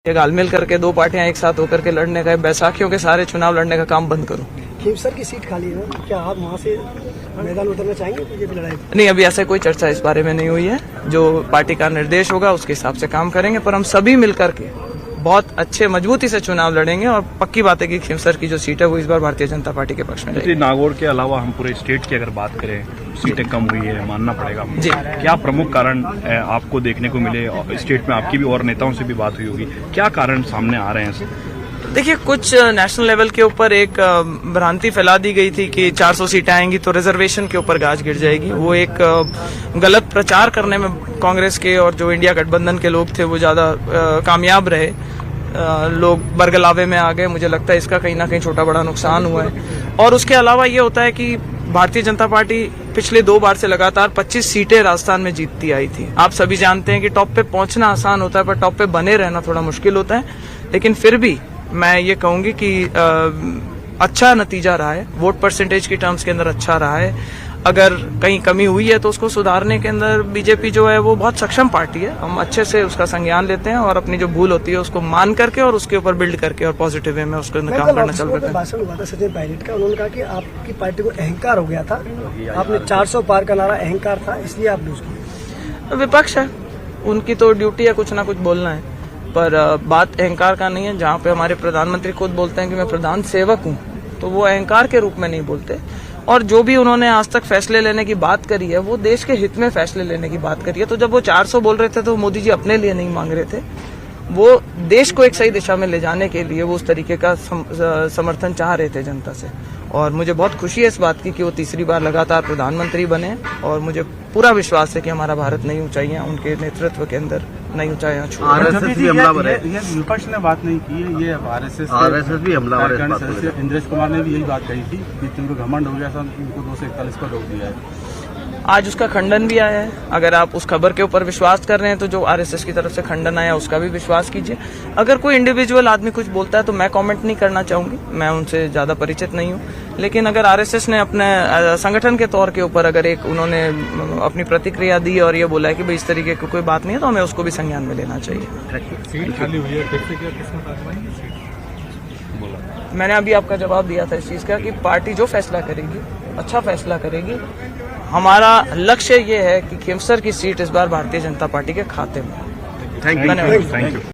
ये घालमेल करके दो पार्टियां एक साथ होकर के लड़ने का, बैसाखियों के सारे चुनाव लड़ने का काम बंद करो। खीमसर की सीट खाली है, क्या आप वहाँ से मैदान उतरना चाहेंगे बीजेपी लड़ाई? नहीं, अभी ऐसा कोई चर्चा इस बारे में नहीं हुई है। जो पार्टी का निर्देश होगा उसके हिसाब से काम करेंगे, पर हम सभी मिलकर के बहुत अच्छे मजबूती से चुनाव लड़ेंगे और पक्की बात है कि खीमसर की जो सीट है वो इस बार भारतीय जनता पार्टी के पक्ष में रहेगी। नागौर के अलावा हम पूरे स्टेट की अगर बात करें, सीटें कम हुई है, मानना पड़ेगा जी। क्या प्रमुख कारण आपको देखने को मिले? स्टेट में आपकी भी और नेताओं से भी बात हुई होगी, क्या कारण सामने आ रहे हैं? देखिए, कुछ नेशनल लेवल के ऊपर एक भ्रांति फैला दी गई थी कि 400 सीटें आएंगी तो रिजर्वेशन के ऊपर गाज गिर जाएगी। वो एक गलत प्रचार करने में कांग्रेस के और जो इंडिया गठबंधन के लोग थे वो ज्यादा कामयाब रहे। लोग बरगलावे में आ गए। मुझे लगता है इसका कहीं ना कहीं छोटा बड़ा नुकसान हुआ है। और उसके अलावा ये होता है कि भारतीय जनता पार्टी पिछले 2 बार से लगातार 25 सीटें राजस्थान में जीतती आई थी। आप सभी जानते हैं कि टॉप पे पहुंचना आसान होता है, पर टॉप पे बने रहना थोड़ा मुश्किल होता है। लेकिन फिर भी मैं ये कहूंगी कि अच्छा नतीजा रहा है, वोट परसेंटेज की टर्म्स के अंदर अच्छा रहा है। अगर कहीं कमी हुई है तो उसको सुधारने के अंदर बीजेपी जो है वो बहुत सक्षम पार्टी है। हम अच्छे से उसका संज्ञान लेते हैं और अपनी जो भूल होती है उसको मान करके और उसके ऊपर बिल्ड करके और पॉजिटिव वे में उसको काम करना चालू करते हैं। भाषण हुआ था सचिन पायलट का, उन्होंने कहा कि आपकी पार्टी को अहंकार हो गया था, आपने 400 पार का नारा अहंकार था, इसलिए आप लूज किए। विपक्ष है, उनकी तो ड्यूटी है कुछ ना कुछ बोलना है, पर बात अहंकार का नहीं है। जहाँ पे हमारे प्रधानमंत्री खुद बोलते हैं कि मैं प्रधान सेवक हूँ, तो वो अहंकार के रूप में नहीं बोलते। और जो भी उन्होंने आज तक फैसले लेने की बात करी है वो देश के हित में फैसले लेने की बात करी है। तो जब वो 400 बोल रहे थे तो मोदी जी अपने लिए नहीं मांग रहे थे, वो देश को एक सही दिशा में ले जाने के लिए वो उस तरीके का समर्थन चाह रहे थे जनता से। और मुझे बहुत खुशी है इस बात की कि वो तीसरी बार लगातार प्रधानमंत्री बने और मुझे पूरा विश्वास है कि हमारा भारत नई ऊंचाइयां उनके नेतृत्व के अंदर नई ऊंचाइयां छू। आरएसएस भी हमलावर है। ये विपक्ष ने बात नहीं की है, ये आरएसएस भी हमलावर है। इंद्रेश कुमार ने भी यही बात कही थी कि तुमको घमंड हो गया था, उनको 241 पर रोक दिया है। आज उसका खंडन भी आया है। अगर आप उस खबर के ऊपर विश्वास कर रहे हैं तो जो आरएसएस की तरफ से खंडन आया उसका भी विश्वास कीजिए। अगर कोई इंडिविजुअल आदमी कुछ बोलता है तो मैं कमेंट नहीं करना चाहूंगी, मैं उनसे ज्यादा परिचित नहीं हूं। लेकिन अगर आरएसएस ने अपने संगठन के तौर के ऊपर अगर एक उन्होंने अपनी प्रतिक्रिया दी और ये बोला है कि भाई इस तरीके की कोई बात नहीं है, तो हमें उसको भी संज्ञान में लेना चाहिए। मैंने अभी आपका जवाब दिया था इस चीज का कि पार्टी जो फैसला करेगी अच्छा फैसला करेगी। हमारा लक्ष्य ये है कि खीमसर की सीट इस बार भारतीय जनता पार्टी के खाते में। Thank you.